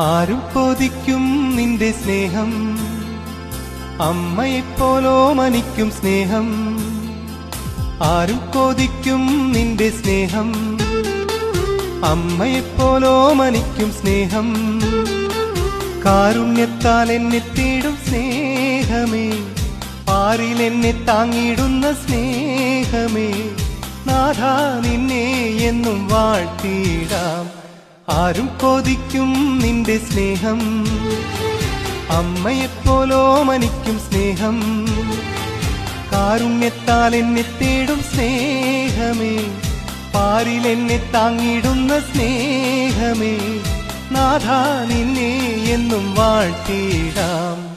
ആരും കൊതിക്കും നിന്റെ സ്നേഹം, അമ്മയെപ്പോലോ മനിക്കും സ്നേഹം. ആരും കൊതിക്കും നിന്റെ സ്നേഹം, അമ്മയെപ്പോലോ മനിക്കും സ്നേഹം. കാരുണ്യത്താൽ എന്നെ തേടും സ്നേഹമേ, പാരിൽ എന്നെ താങ്ങിടുന്ന സ്നേഹമേ. നാഥാ നിന്നെ എന്നും വാഴ്ത്തിയിടാം. ആരും കൊതിക്കും നിന്റെ സ്നേഹം, അമ്മയെപ്പോലോ മനിക്കും സ്നേഹം. കാരുണ്യത്താൽ എന്നെ തേടും സ്നേഹമേ, പാരിൽ എന്നെ താങ്ങിടുന്ന സ്നേഹമേ. നാഥാ നിന്നെ എന്നും വാഴ്ത്തിയിടാം.